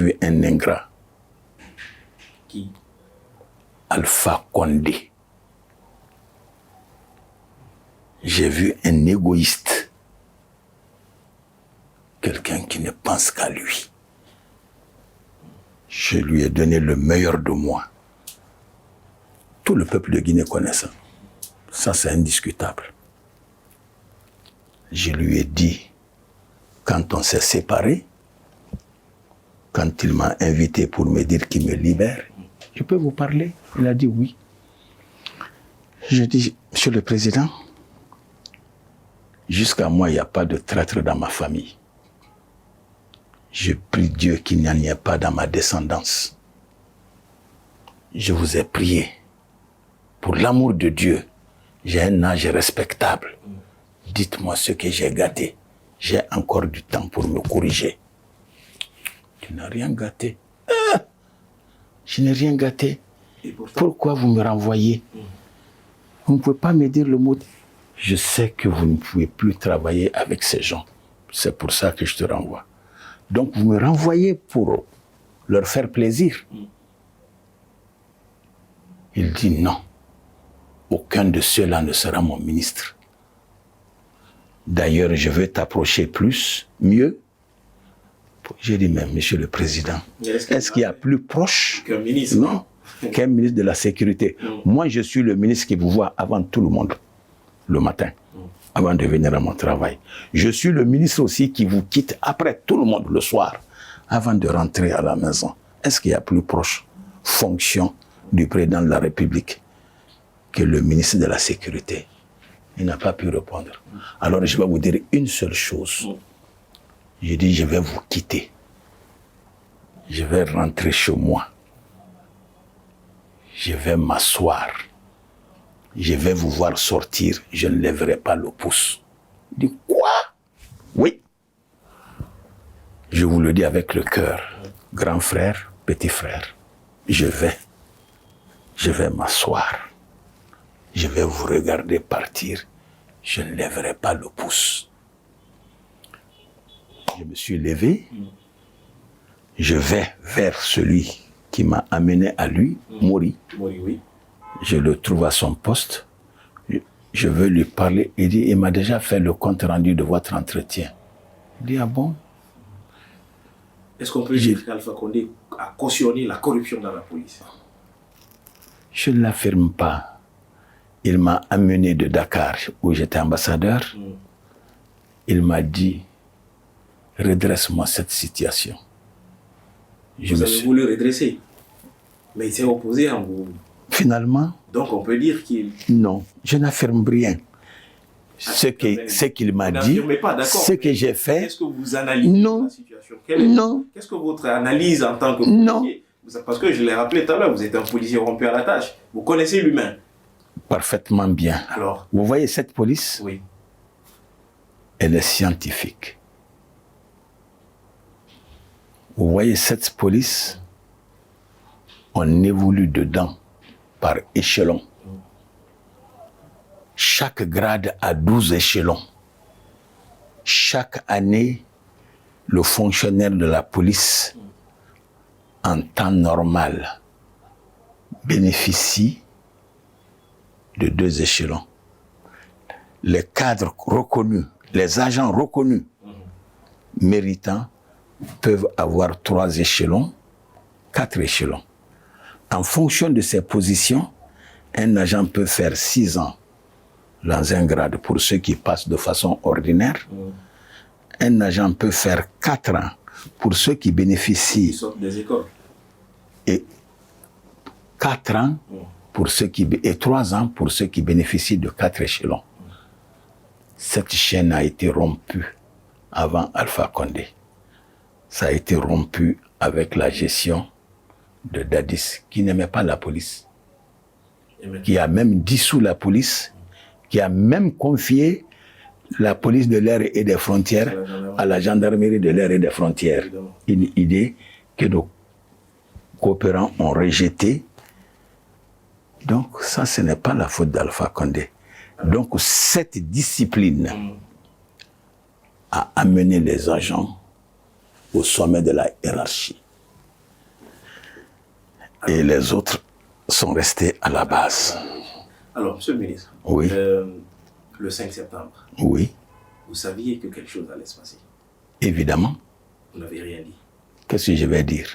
vu un ingrat. Qui? Alpha Condé. J'ai vu un égoïste. Quelqu'un qui ne pense qu'à lui. Je lui ai donné le meilleur de moi. Tout le peuple de Guinée connaît ça. Ça, c'est indiscutable. Je lui ai dit, quand on s'est séparés, quand il m'a invité pour me dire qu'il me libère, je peux vous parler? Il a dit oui. Je dis, Monsieur le Président, jusqu'à moi, il n'y a pas de traître dans ma famille. Je prie Dieu qu'il n'y en ait pas dans ma descendance. Je vous ai prié. Pour l'amour de Dieu, j'ai un âge respectable. Dites-moi ce que j'ai gâté. J'ai encore du temps pour me corriger. Tu n'as rien gâté. Je n'ai rien gâté. Pourquoi vous me renvoyez? Vous ne pouvez pas me dire le mot. Je sais que vous ne pouvez plus travailler avec ces gens. C'est pour ça que je te renvoie. Donc vous me renvoyez pour leur faire plaisir. Il dit non. Aucun de ceux-là ne sera mon ministre. D'ailleurs, je veux t'approcher plus, mieux. J'ai dit, mais Monsieur le Président, est-ce qu'il y a plus proche qu'un ministre? Non, qu'un ministre de la Sécurité. Moi, je suis le ministre qui vous voit avant tout le monde, le matin, avant de venir à mon travail. Je suis le ministre aussi qui vous quitte après tout le monde le soir, avant de rentrer à la maison. Est-ce qu'il y a plus proche fonction du président de la République que le ministre de la Sécurité? Il n'a pas pu répondre. Alors je vais vous dire une seule chose. J'ai dit, je vais vous quitter. Je vais rentrer chez moi. Je vais m'asseoir. Je vais vous voir sortir. Je ne lèverai pas le pouce. Il dit, quoi? Oui. Je vous le dis avec le cœur. Grand frère, petit frère, je vais m'asseoir. Je vais vous regarder partir. Je ne lèverai pas le pouce. Je me suis levé. Je vais vers celui qui m'a amené à lui, Mori. Mori, oui. Je le trouve à son poste. Je veux lui parler. Il dit, il m'a déjà fait le compte rendu de votre entretien. Il dit, ah bon? Est-ce qu'on peut dire qu'Alpha Condé a cautionné la corruption dans la police? Je ne l'affirme pas. Il m'a amené de Dakar, où j'étais ambassadeur. Il m'a dit, redresse-moi cette situation. Vous avez voulu redresser, mais il s'est opposé en vous. Finalement. Donc on peut dire qu'il... Non, je n'affirme rien. Ce qu'il m'a dit, ce que j'ai fait... Est-ce que vous analysez la situation? Non. Qu'est-ce que votre analyse en tant que policier? Parce que je l'ai rappelé tout à l'heure, vous êtes un policier rompu à la tâche. Vous connaissez l'humain. Parfaitement bien. Alors, vous voyez cette police? Oui. Elle est scientifique. Vous voyez cette police? On évolue dedans par échelon. Chaque grade a 12 échelons. Chaque année, le fonctionnaire de la police, en temps normal, bénéficie de 2 échelons. Les cadres reconnus, les agents reconnus, méritants, peuvent avoir 3 échelons, 4 échelons. En fonction de ces positions, un agent peut faire 6 ans dans un grade pour ceux qui passent de façon ordinaire. Un agent peut faire 4 ans pour ceux qui bénéficient. Ils sortent des écoles. Et 4 ans pour ceux qui, et 3 ans pour ceux qui bénéficient de 4 échelons. Cette chaîne a été rompue avant Alpha Condé. Ça a été rompu avec la gestion de Dadis, qui n'aimait pas la police, qui a même dissous la police, qui a même confié la police de l'air et des frontières à la gendarmerie de l'air et des frontières. Une idée que nos coopérants ont rejetée. Donc ça, ce n'est pas la faute d'Alpha Condé. Donc cette discipline a amené les agents au sommet de la hiérarchie. Et les autres sont restés à la base. Alors, monsieur le ministre, Oui. Le 5 septembre, Oui, vous saviez que quelque chose allait se passer. évidemment. Vous n'avez rien dit. Qu'est-ce que je vais dire?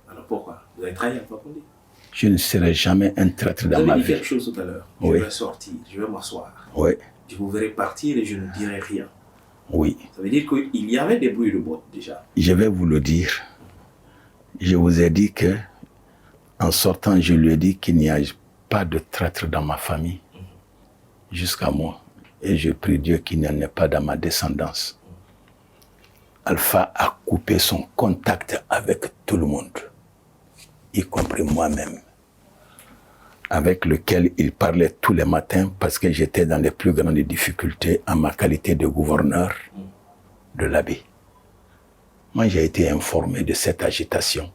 Alors pourquoi? Vous avez trahi Alpha Condé. Je ne serai jamais un traître dans Vous ma avez dit vie. quelque chose tout à l'heure. Oui. Je vais sortir, je vais m'asseoir. Oui, Je vous verrai partir et je ne dirai rien. oui. Ça veut dire qu'il y avait des bruits de bottes déjà. Je vais vous le dire. Je vous ai dit que, en sortant, je lui ai dit qu'il n'y a pas de traître dans ma famille, jusqu'à moi. Et je prie Dieu qu'il n'y en ait pas dans ma descendance. Alpha a coupé son contact avec tout le monde, y compris moi-même, avec lequel il parlait tous les matins parce que j'étais dans les plus grandes difficultés en ma qualité de gouverneur de l'Abbé. Moi, j'ai été informé de cette agitation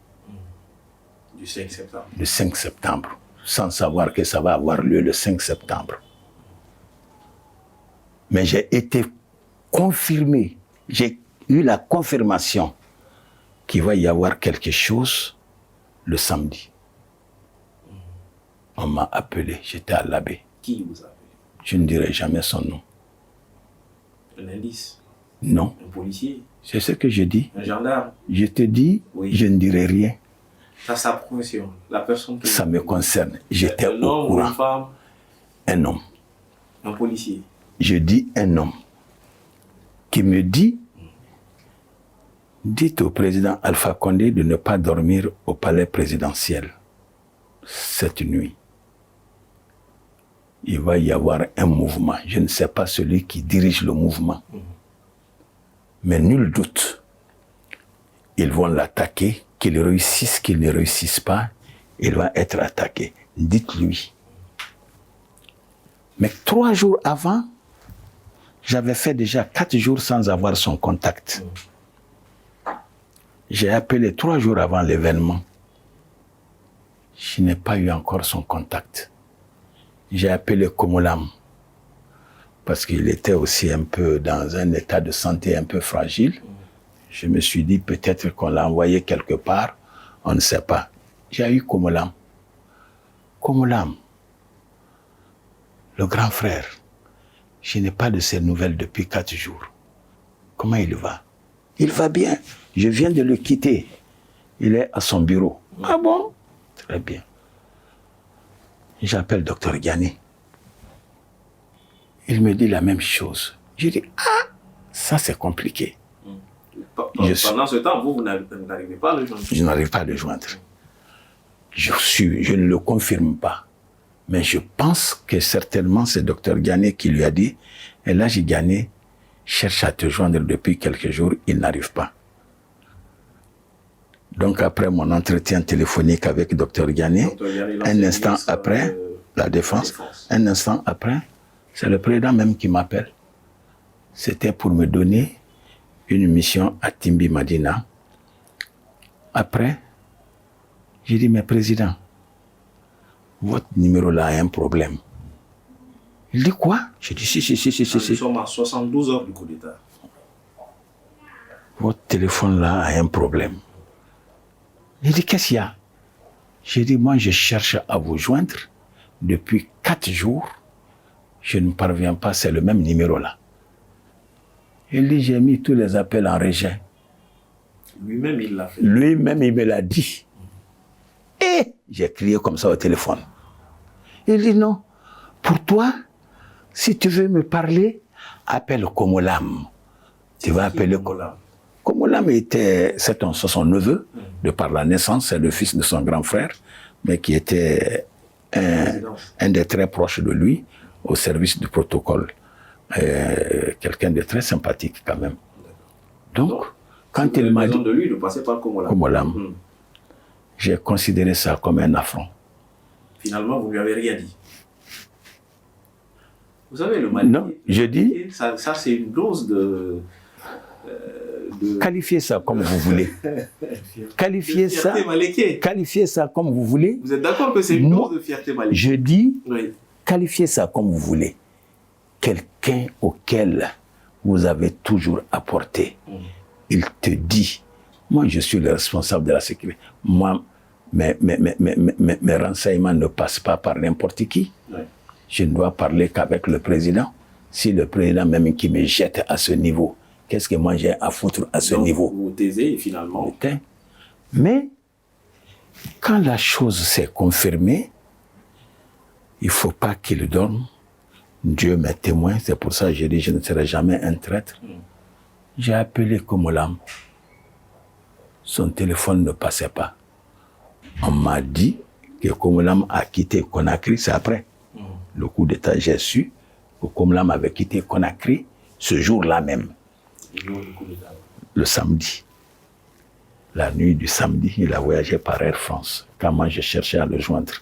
Du 5 septembre. du 5 septembre, sans savoir que ça va avoir lieu le 5 septembre. Mais j'ai été confirmé, j'ai eu la confirmation qu'il va y avoir quelque chose le samedi. On m'a appelé, j'étais à l'Abbé. Qui vous a appelé? Je ne dirai jamais son nom. Un indice? Non, Un policier? c'est ce que je dis. Un gendarme? Je te dis, Oui. je ne dirai rien. Ça, sa profession. La personne qui... Ça me concerne. J'étais Un au homme ou une courant. femme? Un homme. Un policier? Je dis un homme qui me dit, dites au président Alpha Condé de ne pas dormir au palais présidentiel cette nuit. Il va y avoir un mouvement. Je ne sais pas celui qui dirige le mouvement. Mais nul doute, ils vont l'attaquer, qu'il réussisse, qu'il ne réussisse pas, il va être attaqué. Dites-lui. Mais 3 jours avant, j'avais fait déjà 4 jours sans avoir son contact. J'ai appelé 3 jours avant l'événement. Je n'ai pas eu encore son contact. J'ai appelé Komolam parce qu'il était aussi un peu dans un état de santé un peu fragile. Je me suis dit peut-être qu'on l'a envoyé quelque part, on ne sait pas. J'ai eu Komolam. Komolam, le grand frère, je n'ai pas de ses nouvelles depuis 4 jours. Comment il va? Il va bien. Je viens de le quitter. Il est à son bureau. Ah bon? Très bien. J'appelle Dr Gani. Il me dit la même chose. Je dis, ah, ça c'est compliqué. Pendant ce temps, vous n'arrivez pas à le joindre. Je n'arrive pas à le joindre. Je ne le confirme pas. Mais je pense que certainement c'est Dr Gani qui lui a dit, et là j'ai Gani, cherche à te joindre depuis quelques jours, il n'arrive pas. Donc après mon entretien téléphonique avec Dr Gani, un instant après, la défense, un instant après, c'est le président même qui m'appelle. C'était pour me donner une mission à Timbi Madina. Après, j'ai dit, mais président, votre numéro là a un problème. Il dit quoi? J'ai dit, si. Nous sommes à 72 heures du coup d'État. Votre téléphone là a un problème. Il dit, qu'est-ce qu'il y a? J'ai dit, moi je cherche à vous joindre depuis 4 jours. Je ne parviens pas, c'est le même numéro là. Il dit, j'ai mis tous les appels en rejet. Lui-même, il l'a fait. Lui-même, il me l'a dit. Et j'ai crié comme ça au téléphone. Il dit, non, pour toi, si tu veux me parler, appelle Komolam. Tu vas appeler Komolam. Komolam c'est son neveu, de par la naissance, c'est le fils de son grand frère, mais qui était un des très proches de lui, au service du protocole. Quelqu'un de très sympathique quand même. Donc quand il m'a dit de lui de passer par Komolam, j'ai considéré ça comme un affront. Finalement, vous ne lui avez rien dit. Vous savez, le Mali... Non, je dis... Ça c'est une dose de... Qualifiez ça comme vous voulez. Qualifiez ça comme vous voulez. Vous êtes d'accord que c'est une dose de fierté maléquée? Je dis, oui. Qualifiez ça comme vous voulez. Quelqu'un auquel vous avez toujours apporté, il te dit, moi je suis le responsable de la sécurité. Moi, mes renseignements ne passent pas par n'importe qui. Ouais. Je ne dois parler qu'avec le président. Si le président même qui me jette à ce niveau, qu'est-ce que moi j'ai à foutre à ce niveau? Vous taisez finalement. Mais quand la chose s'est confirmée, il ne faut pas qu'il dorme. Dieu m'est témoin, c'est pour ça que j'ai dit je ne serai jamais un traître. J'ai appelé Komolam. Son téléphone ne passait pas. On m'a dit que Komolam a quitté Conakry, c'est après. Le coup d'État, j'ai su que Komolam avait quitté Conakry ce jour-là même. Le samedi. La nuit du samedi, il a voyagé par Air France, quand moi je cherchais à le joindre.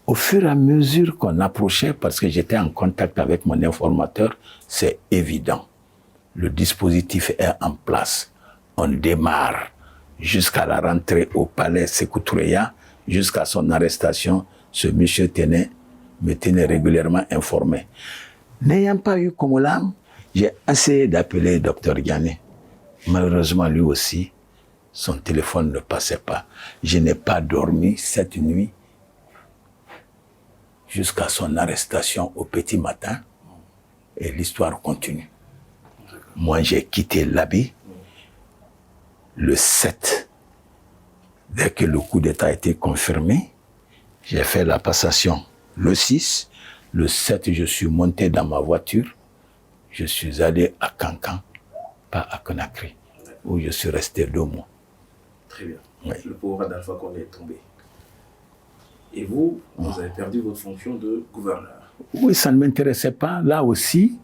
Au fur et à mesure qu'on approchait, parce que j'étais en contact avec mon informateur, c'est évident. Le dispositif est en place. On démarre jusqu'à la rentrée au palais Sékou Toureya, jusqu'à son arrestation. Ce monsieur me tenait régulièrement informé. N'ayant pas eu Komolam, j'ai essayé d'appeler Dr Ghané. Malheureusement, lui aussi, son téléphone ne passait pas. Je n'ai pas dormi cette nuit jusqu'à son arrestation au petit matin et l'histoire continue. Moi, j'ai quitté l'Abbé le 7. Dès que le coup d'État a été confirmé, j'ai fait la passation le 6. Le 7, je suis monté dans ma voiture. Je suis allé à Cancan, pas à Conakry, où je suis resté 2 mois. Très bien. Oui. Le pouvoir d'Alpha Condé est tombé. Et vous, vous avez perdu votre fonction de gouverneur. Oui, ça ne m'intéressait pas. Là aussi,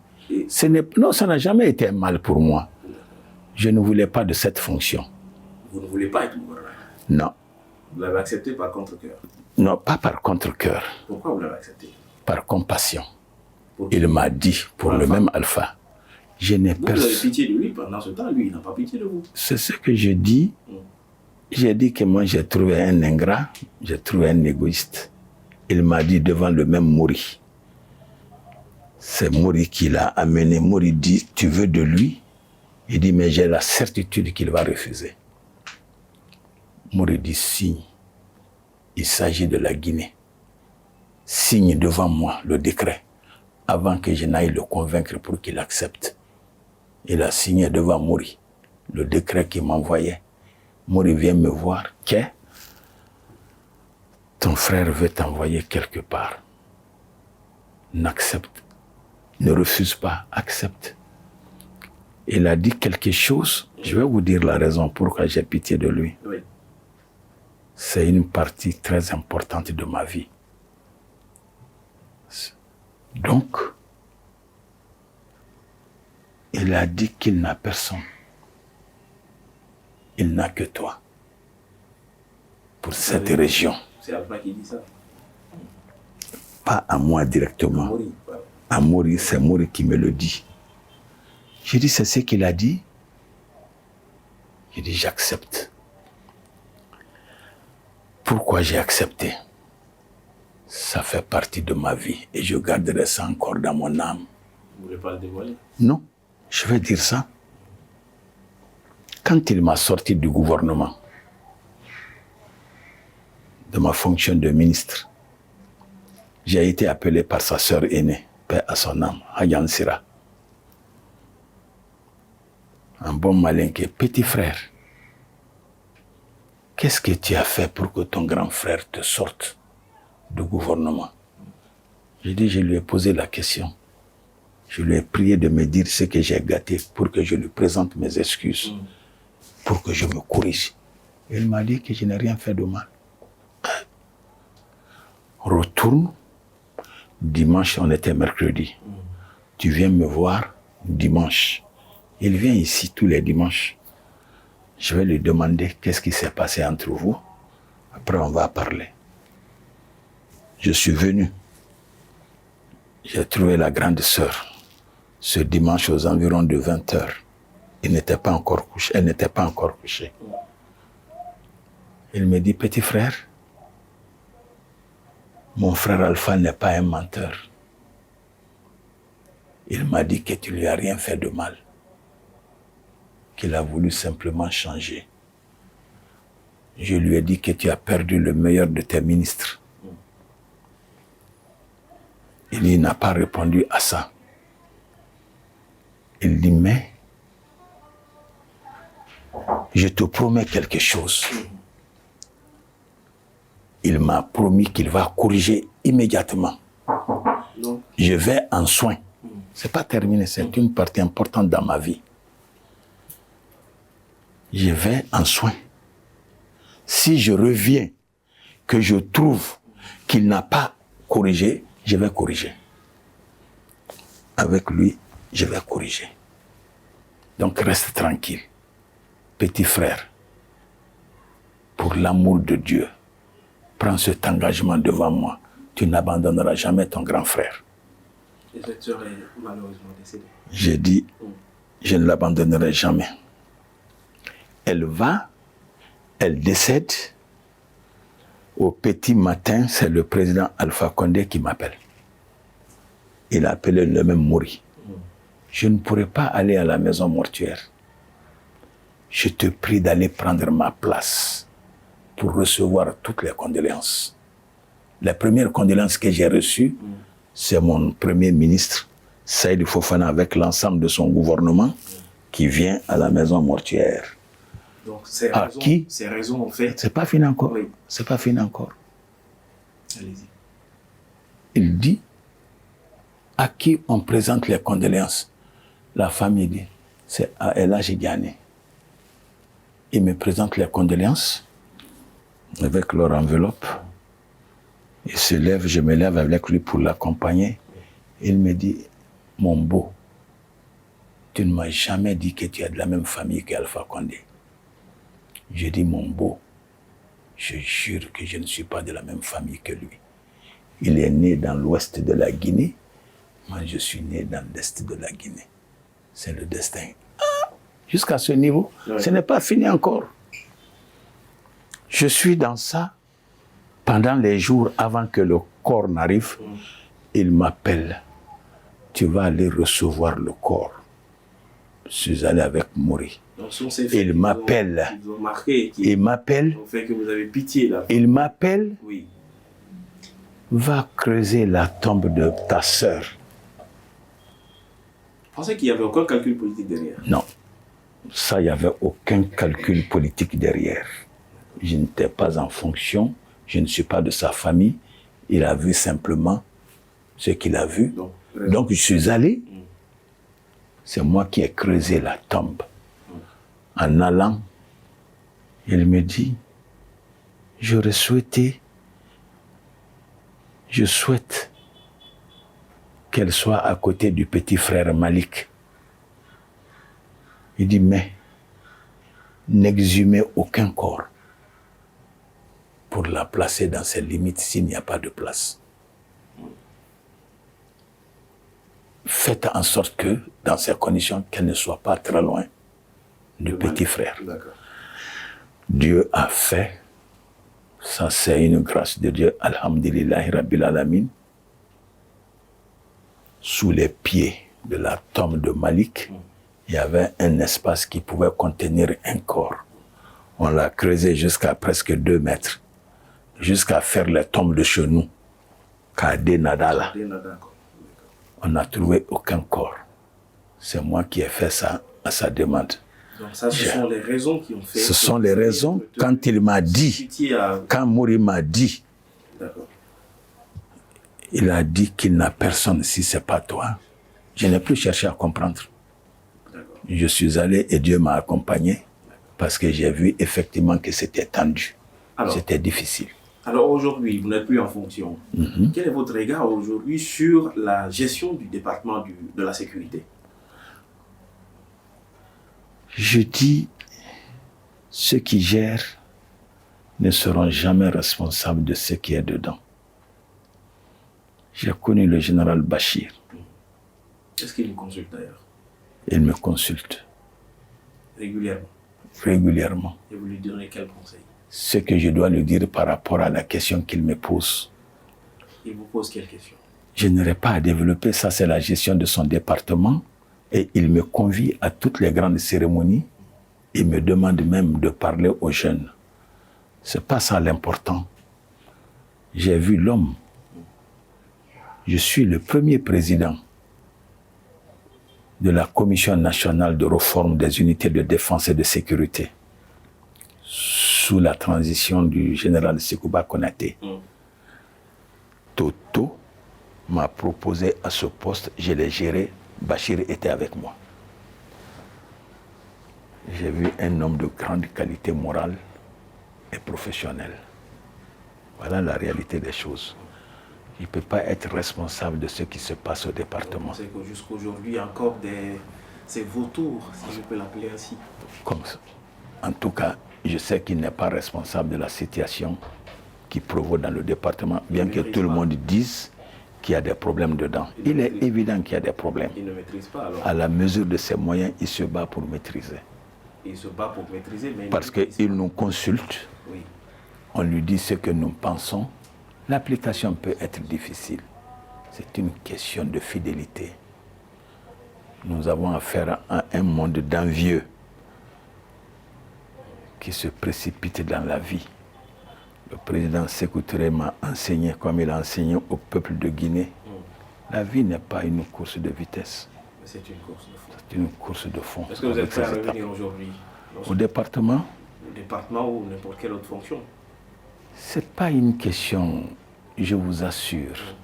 non, ça n'a jamais été mal pour moi. Je ne voulais pas de cette fonction. Vous ne voulez pas être gouverneur? Non. Vous l'avez accepté par contre-cœur? Non, pas par contre-cœur. Pourquoi vous l'avez accepté? Par compassion. Il m'a dit, pour le même Alpha, je n'ai personne. Vous avez pitié de lui pendant ce temps, lui, il n'a pas pitié de vous. C'est ce que je dis. J'ai dit que moi, j'ai trouvé un ingrat, j'ai trouvé un égoïste. Il m'a dit devant le même Mouri. C'est Mouri qui l'a amené. Mouri dit, tu veux de lui? Il dit, mais j'ai la certitude qu'il va refuser. Mouri dit, signe. Il s'agit de la Guinée. Signe devant moi le décret, avant que je n'aille le convaincre pour qu'il accepte. Il a signé devant Mouri le décret qu'il m'envoyait. Mouri vient me voir, qu'est ton frère veut t'envoyer quelque part. N'accepte, ne refuse pas, accepte. Il a dit quelque chose, je vais vous dire la raison pourquoi j'ai pitié de lui. Oui. C'est une partie très importante de ma vie. Donc, il a dit qu'il n'a personne. Il n'a que toi. Pour cette région. C'est Alpha qui dit ça? Pas à moi directement. À Mouri, c'est Mouri qui me le dit. J'ai dit, c'est ce qu'il a dit. J'ai dit, j'accepte. Pourquoi j'ai accepté? Ça fait partie de ma vie et je garderai ça encore dans mon âme. Vous ne voulez pas le dévoiler? Non, je vais dire ça. Quand il m'a sorti du gouvernement, de ma fonction de ministre, j'ai été appelé par sa sœur aînée, paix à son âme, Hayan Sira. Un bon malin qui est petit frère. Qu'est-ce que tu as fait pour que ton grand frère te sorte du gouvernement? J'ai dit, je lui ai posé la question. Je lui ai prié de me dire ce que j'ai gâté pour que je lui présente mes excuses, pour que je me corrige. Il m'a dit que je n'ai rien fait de mal. Retourne. Dimanche, on était mercredi. Tu viens me voir dimanche. Il vient ici tous les dimanches. Je vais lui demander qu'est-ce qui s'est passé entre vous. Après, on va parler. Je suis venu. J'ai trouvé la grande sœur ce dimanche aux environs de 20h. Elle n'était pas encore couchée. Il me dit, petit frère, mon frère Alpha n'est pas un menteur. Il m'a dit que tu lui as rien fait de mal. Qu'il a voulu simplement changer. Je lui ai dit que tu as perdu le meilleur de tes ministres. Il n'a pas répondu à ça. Il dit, mais je te promets quelque chose. Il m'a promis qu'il va corriger immédiatement. Non. Je vais en soin. C'est pas terminé, c'est une partie importante dans ma vie. Je vais en soin. Si je reviens, que je trouve qu'il n'a pas corrigé, je vais corriger. Avec lui, je vais corriger. Donc reste tranquille. Petit frère, pour l'amour de Dieu, prends cet engagement devant moi. Tu n'abandonneras jamais ton grand frère. Et cette sœur est malheureusement décédée. J'ai dit, je ne l'abandonnerai jamais. Elle va, elle décède. Au petit matin, c'est le président Alpha Condé qui m'appelle. Il a appelé le même Mouri. Je ne pourrais pas aller à la maison mortuaire. Je te prie d'aller prendre ma place pour recevoir toutes les condoléances. La première condoléance que j'ai reçue, c'est mon premier ministre, Saïd Fofana, avec l'ensemble de son gouvernement, qui vient à la maison mortuaire. Donc, ces raisons ont fait... C'est pas fini encore. Oui. C'est pas fini encore. Allez-y. Il dit, à qui on présente les condoléances? La famille dit, c'est à Ella Gidiane. Il me présente les condoléances avec leur enveloppe. Il se lève, je me lève avec lui pour l'accompagner. Il me dit, mon beau, tu ne m'as jamais dit que tu es de la même famille qu'Alpha Condé. Je dis, mon beau, je jure que je ne suis pas de la même famille que lui. Il est né dans l'ouest de la Guinée. Moi, je suis né dans l'est de la Guinée. C'est le destin. Ah, jusqu'à ce niveau, ce n'est pas fini encore. Je suis dans ça. Pendant les jours avant que le corps n'arrive, il m'appelle. Tu vas aller recevoir le corps. Je suis allé avec Mouri. Il m'appelle. Il m'appelle. Fait que vous avez pitié là. Il m'appelle. Oui. Va creuser la tombe de ta sœur. Vous pensez qu'il n'y avait aucun calcul politique derrière? Non. Ça, il n'y avait aucun calcul politique derrière. Je n'étais pas en fonction. Je ne suis pas de sa famille. Il a vu simplement ce qu'il a vu. Donc, je suis allé. C'est moi qui ai creusé la tombe. En allant, il me dit, je souhaite qu'elle soit à côté du petit frère Malik. Il dit, mais n'exhumez aucun corps pour la placer dans ses limites s'il n'y a pas de place. Faites en sorte que, dans ces conditions, qu'elle ne soit pas très loin du petit frère. Dieu a fait, ça c'est une grâce de Dieu, alhamdulillahi rabbil alamin, sous les pieds de la tombe de Malik, il y avait un espace qui pouvait contenir un corps. On l'a creusé jusqu'à presque 2 mètres, jusqu'à faire les tombes de chez nous, Kade Nadala. On n'a trouvé aucun corps. C'est moi qui ai fait ça à sa demande. Donc ça, ce sont les raisons qui ont fait... Ce sont les raisons, quand il m'a dit, quand Mouri m'a dit, il a dit qu'il n'a personne si ce n'est pas toi. Je n'ai plus cherché à comprendre. Je suis allé et Dieu m'a accompagné parce que j'ai vu effectivement que c'était tendu. C'était difficile. Alors aujourd'hui, vous n'êtes plus en fonction. Quel est votre regard aujourd'hui sur la gestion du département de la sécurité? Je dis, ceux qui gèrent ne seront jamais responsables de ce qui est dedans. J'ai connu le général Bachir. Est-ce qu'il vous consulte d'ailleurs? Il me consulte. Régulièrement? Régulièrement. Et vous lui donnez quel conseil? Ce que je dois lui dire par rapport à la question qu'il me pose. Il vous pose quelle question? Je n'aurai pas à développer, ça c'est la gestion de son département. Et il me convie à toutes les grandes cérémonies. Il me demande même de parler aux jeunes. C'est pas ça l'important. J'ai vu l'homme. Je suis le premier président de la Commission nationale de réforme des unités de défense et de sécurité sous la transition du général Sekouba Konaté. Toto m'a proposé à ce poste, je l'ai géré, Bachir était avec moi. J'ai vu un homme de grande qualité morale et professionnelle. Voilà la réalité des choses. Il ne peut pas être responsable de ce qui se passe au département. C'est que jusqu'aujourd'hui, il y a encore ces vautours, si je peux l'appeler ainsi. Comme ça. En tout cas, je sais qu'il n'est pas responsable de la situation qui provoque dans le département, bien que tout le monde dise qu'il y a des problèmes dedans. Il est évident qu'il y a des problèmes. Il ne maîtrise pas alors. À la mesure de ses moyens, il se bat pour maîtriser. Il se bat pour maîtriser, mais parce qu'il nous consulte, oui. On lui dit ce que nous pensons. L'application peut être difficile. C'est une question de fidélité. Nous avons affaire à un monde d'envieux qui se précipite dans la vie. Le président Sékou Touré m'a enseigné, comme il a enseigné au peuple de Guinée, la vie n'est pas une course de vitesse. Mais c'est une course de fond. C'est une course de fond. Est-ce que vous êtes prêt à revenir aujourd'hui au département? Au département ou n'importe quelle autre fonction? Ce n'est pas une question, je vous assure.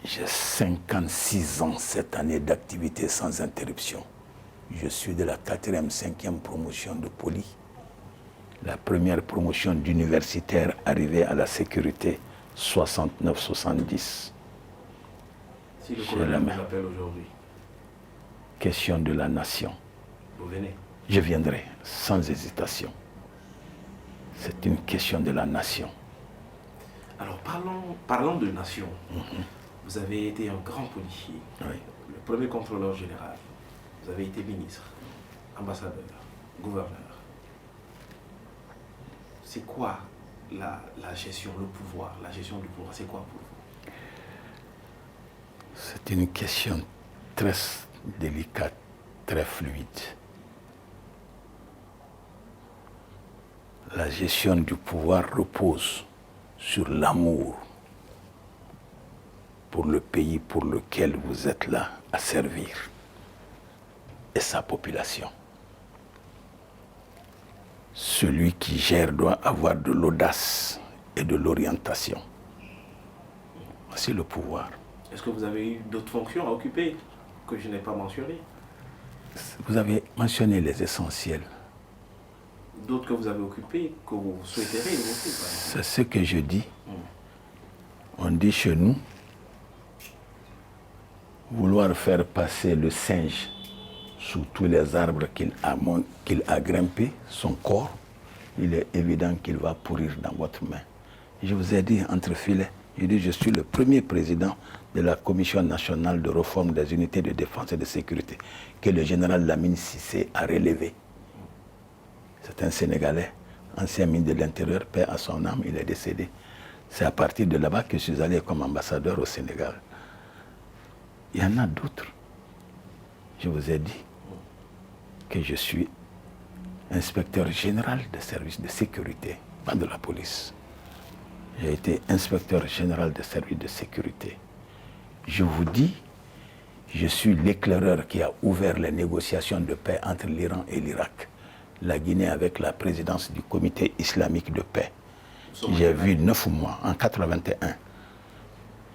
J'ai 56 ans cette année d'activité sans interruption. Je suis de la 4e, 5e promotion de poli. La première promotion d'universitaire arrivée à la sécurité, 69-70. Si le colonel vous appelle aujourd'hui. Question de la nation. Vous venez? Je viendrai, sans hésitation. C'est une question de la nation. Alors parlons de nation. Vous avez été un grand policier, oui. Le premier contrôleur général. Vous avez été ministre, ambassadeur, gouverneur. C'est quoi la gestion, le pouvoir, la gestion du pouvoir, c'est quoi pour vous? C'est une question très délicate, très fluide. La gestion du pouvoir repose sur l'amour pour le pays pour lequel vous êtes là à servir et sa population. Celui qui gère doit avoir de l'audace et de l'orientation. Voici le pouvoir. Est-ce que vous avez eu d'autres fonctions à occuper que je n'ai pas mentionnées? Vous avez mentionné les essentiels. D'autres que vous avez occupés, que vous souhaiterez évoquer? C'est ce que je dis. On dit chez nous, vouloir faire passer le singe sous tous les arbres qu'il a grimpés, son corps, il est évident qu'il va pourrir dans votre main. Je vous ai dit entre filets, je suis le premier président de la Commission nationale de réforme des unités de défense et de sécurité que le général Lamine Cissé a relevé. C'est un Sénégalais, ancien ministre de l'Intérieur, paix à son âme, il est décédé. C'est à partir de là-bas que je suis allé comme ambassadeur au Sénégal. Il y en a d'autres. Je vous ai dit que je suis inspecteur général des services de sécurité, pas de la police. J'ai été inspecteur général des services de sécurité. Je vous dis, je suis l'éclaireur qui a ouvert les négociations de paix entre l'Iran et l'Irak. La Guinée avec la présidence du comité islamique de paix. J'ai vu 9 mois, en 81.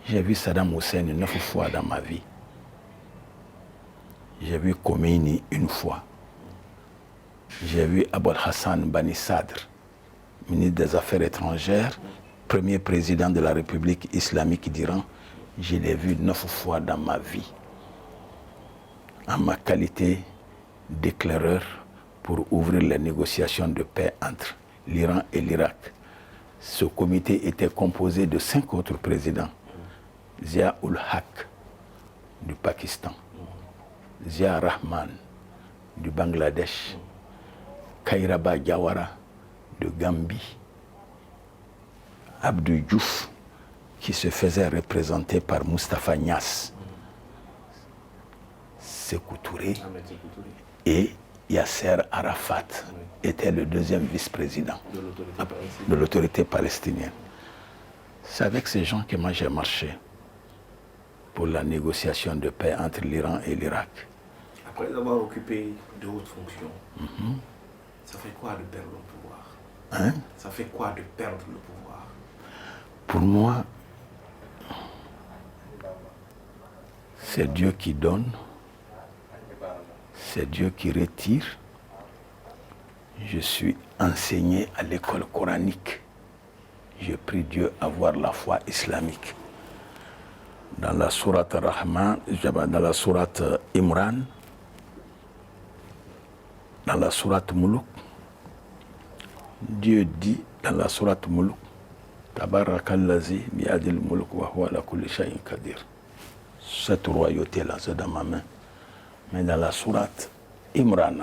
J'ai vu Saddam Hussein 9 fois dans ma vie. J'ai vu Khomeini 1 fois. J'ai vu Abul Hassan Bani Sadr, ministre des Affaires étrangères, premier président de la République islamique d'Iran. Je l'ai vu 9 fois dans ma vie. En ma qualité d'éclaireur pour ouvrir les négociations de paix entre l'Iran et l'Irak. Ce comité était composé de 5 autres présidents. Zia-ul-Haq du Pakistan, Zia Rahman du Bangladesh, Kairaba Jawara de Gambie, Abdou Diouf qui se faisait représenter par Moustapha Niasse, Sékou Touré et Yasser Arafat était le deuxième vice-président de l'autorité palestinienne. C'est avec ces gens que moi j'ai marché pour la négociation de paix entre l'Iran et l'Irak. Après avoir occupé de hautes fonctions, ça fait quoi de perdre le pouvoir? Hein? Ça fait quoi de perdre le pouvoir? Pour moi, c'est Dieu qui donne, c'est Dieu qui retire. Je suis enseigné à l'école coranique. Je prie Dieu avoir la foi islamique. Dans la sourate Rahman, dans la sourate Imran, dans la sourate Muluk, Dieu dit dans la sourate Muluk, Tabarakallazi biyadil mulk wa huwa ala kulli shay'in qadir. Cette royauté-là, c'est dans ma main. Mais dans la sourate Imran,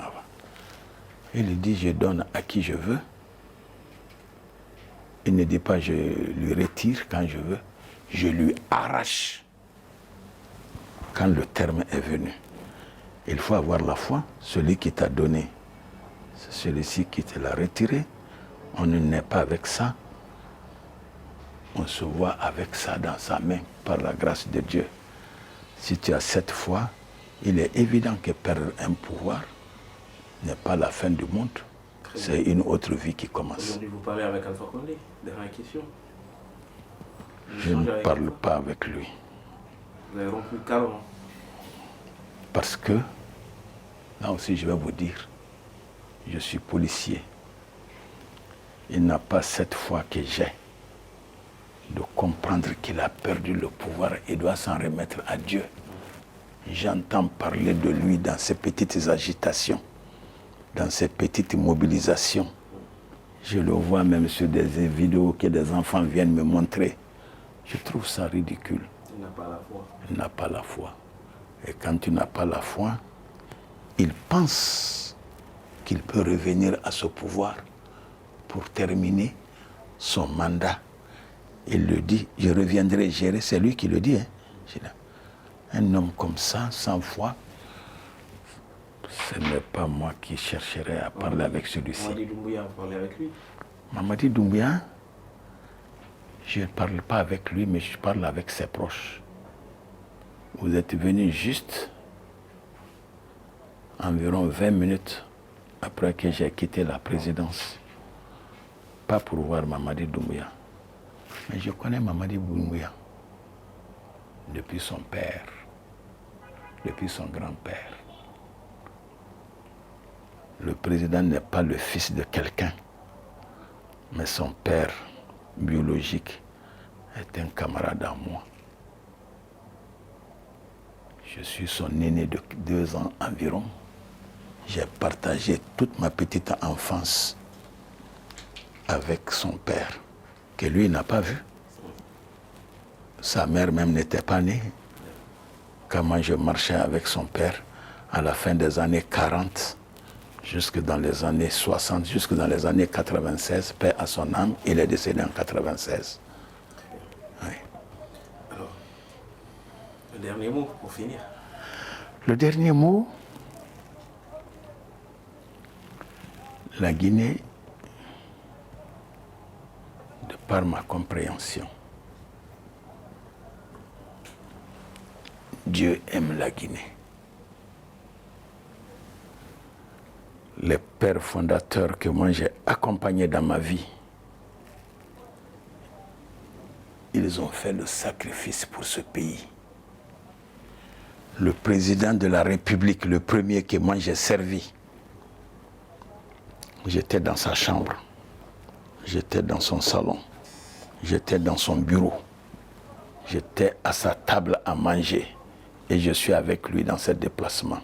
il dit je donne à qui je veux. Il ne dit pas je lui retire quand je veux, je lui arrache quand le terme est venu. Il faut avoir la foi, celui qui t'a donné, c'est celui-ci qui te l'a retiré. On ne naît pas avec ça, on se voit avec ça dans sa main par la grâce de Dieu. Si tu as cette foi, il est évident que perdre un pouvoir n'est pas la fin du monde. C'est une autre vie qui commence. Aujourd'hui, vous parlez avec Alpha Condé, dernière question. Je ne parle pas avec lui. Vous avez rompu carrément. Parce que, là aussi je vais vous dire, je suis policier. Il n'a pas cette foi que j'ai de comprendre qu'il a perdu le pouvoir et doit s'en remettre à Dieu. J'entends parler de lui dans ces petites agitations, dans ces petites mobilisations. Je le vois même sur des vidéos que des enfants viennent me montrer. Je trouve ça ridicule. Il n'a pas la foi. Il n'a pas la foi. Et quand tu n'as pas la foi, il pense qu'il peut revenir à ce pouvoir pour terminer son mandat. Il le dit, je reviendrai gérer, c'est lui qui le dit. Hein. Un homme comme ça, sans foi, ce n'est pas moi qui chercherai à parler avec celui-ci. Mamadi Doumbouya, vous parlez avec lui? Mamadi Doumbouya, je ne parle pas avec lui, mais je parle avec ses proches. Vous êtes venu juste environ 20 minutes après que j'ai quitté la présidence. Pas pour voir Mamadi Doumbouya. Mais je connais Mamadi Doumbouya depuis son père, depuis son grand-père. Le président n'est pas le fils de quelqu'un, mais son père biologique est un camarade à moi. Je suis son aîné de 2 ans environ. J'ai partagé toute ma petite enfance avec son père, que lui n'a pas vu. Sa mère même n'était pas née. Quand moi je marchais avec son père, à la fin des années 40, jusque dans les années 60, jusque dans les années 96, paix à son âme, il est décédé en 96. Oui. Alors, le dernier mot pour finir. Le dernier mot, la Guinée, de par ma compréhension, Dieu aime la Guinée. Les pères fondateurs que moi j'ai accompagnés dans ma vie, ils ont fait le sacrifice pour ce pays. Le président de la République, le premier que moi j'ai servi, j'étais dans sa chambre, j'étais dans son salon, j'étais dans son bureau, j'étais à sa table à manger et je suis avec lui dans ce déplacement.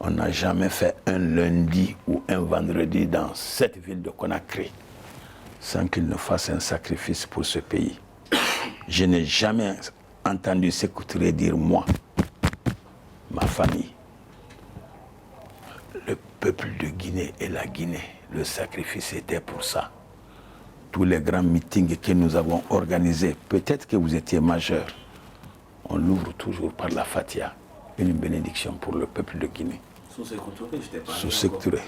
On n'a jamais fait un lundi ou un vendredi dans cette ville de Conakry sans qu'il ne fasse un sacrifice pour ce pays. Je n'ai jamais entendu Sékou Touré dire moi, ma famille, le peuple de Guinée et la Guinée, le sacrifice était pour ça. Tous les grands meetings que nous avons organisés, peut-être que vous étiez majeurs, on l'ouvre toujours par la Fatiha, une bénédiction pour le peuple de Guinée. Sous Sékou Touré, je t'ai parlé. Sous Sékou Touré.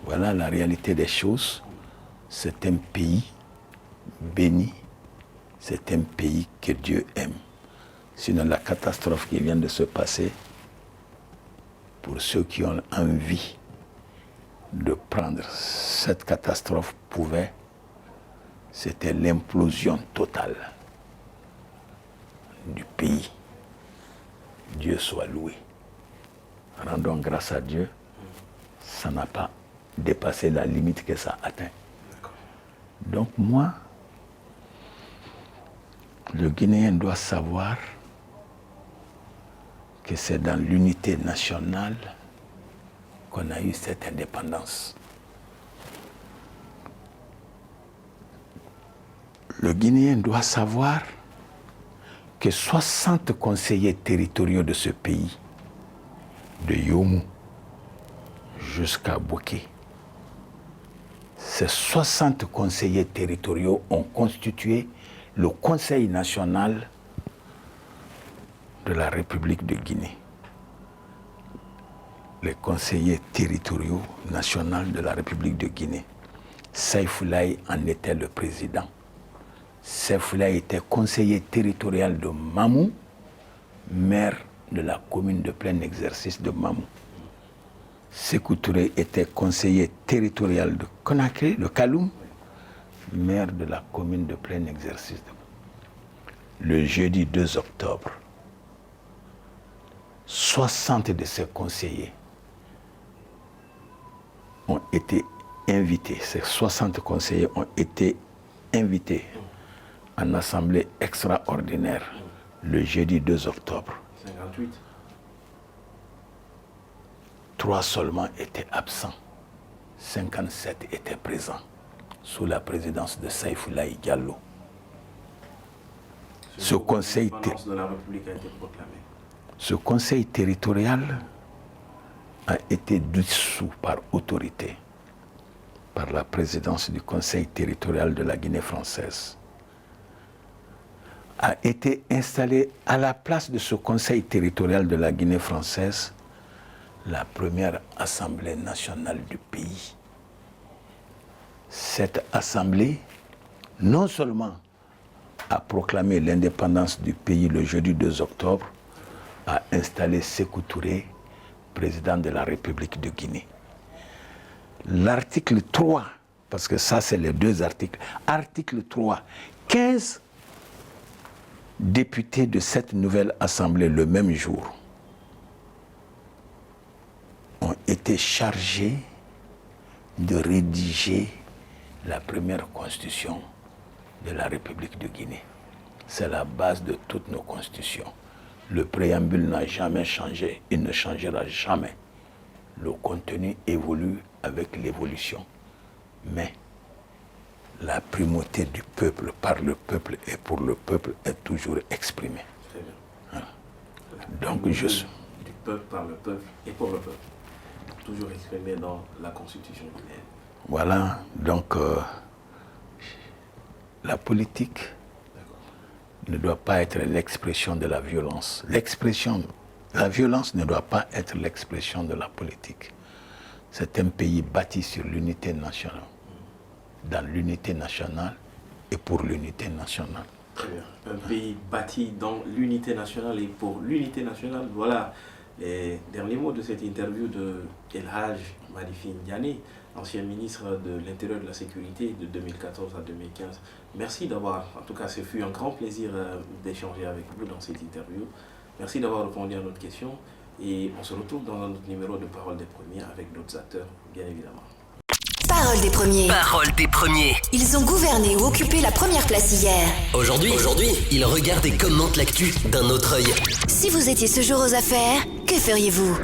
Voilà la réalité des choses. C'est un pays béni. C'est un pays que Dieu aime. Sinon, la catastrophe qui vient de se passer, pour ceux qui ont envie de prendre cette catastrophe, c'était l'implosion totale du pays. Dieu soit loué. Rendons grâce à Dieu, ça n'a pas dépassé la limite que ça atteint. Donc moi, le Guinéen doit savoir que c'est dans l'unité nationale qu'on a eu cette indépendance. Le Guinéen doit savoir que 60 conseillers territoriaux de ce pays, de Yomu jusqu'à Bouké, ces 60 conseillers territoriaux ont constitué le Conseil national de la République de Guinée. Les conseillers territoriaux nationaux de la République de Guinée. Saifoulaye en était le président. Saifoulaye était conseiller territorial de Mamou, maire de la commune de plein exercice de Mamou. Sékou Touré était conseiller territorial de Conakry, de Kaloum, maire de la commune de plein exercice de Mamou. Le jeudi 2 octobre, 60 de ces conseillers ont été invités, ces 60 conseillers ont été invités en assemblée extraordinaire le jeudi 2 octobre. 58. 3 seulement étaient absents, 57 étaient présents, sous la présidence de Saifoulaye Diallo. Ce conseil de la République a été proclamé. Ce conseil territorial a été dissous par autorité, par la présidence du conseil territorial de la Guinée française. A été installé à la place de ce conseil territorial de la Guinée française la première assemblée nationale du pays. Cette assemblée, non seulement a proclamé l'indépendance du pays le jeudi 2 octobre, a installé Sékou Touré, président de la République de Guinée. L'article 3, parce que ça c'est les deux articles, article 3, 15 députés de cette nouvelle assemblée le même jour ont été chargés de rédiger la première constitution de la République de Guinée. C'est la base de toutes nos constitutions. Le préambule n'a jamais changé, il ne changera jamais. Le contenu évolue avec l'évolution. Mais la primauté du peuple, par le peuple et pour le peuple, est toujours exprimée. Très bien. Voilà. Donc je suis... Du peuple, par le peuple et pour le peuple. Toujours exprimé dans la Constitution guinéenne. Voilà, donc la politique ne doit pas être l'expression de la violence. La violence ne doit pas être l'expression de la politique. C'est un pays bâti sur l'unité nationale, dans l'unité nationale et pour l'unité nationale. Très bien. Un pays bâti dans l'unité nationale et pour l'unité nationale. Voilà les derniers mots de cette interview de El Hadj Madifi Ndiané, ancien ministre de l'Intérieur et de la Sécurité de 2014 à 2015. Merci d'avoir, en tout cas, ce fut un grand plaisir d'échanger avec vous dans cette interview. Merci d'avoir répondu à notre question et on se retrouve dans un autre numéro de Parole des Premiers avec d'autres acteurs, bien évidemment. Parole des premiers. Parole des premiers. Ils ont gouverné ou occupé la première place hier. Aujourd'hui, ils regardent et commentent l'actu d'un autre œil. Si vous étiez ce jour aux affaires, que feriez-vous ?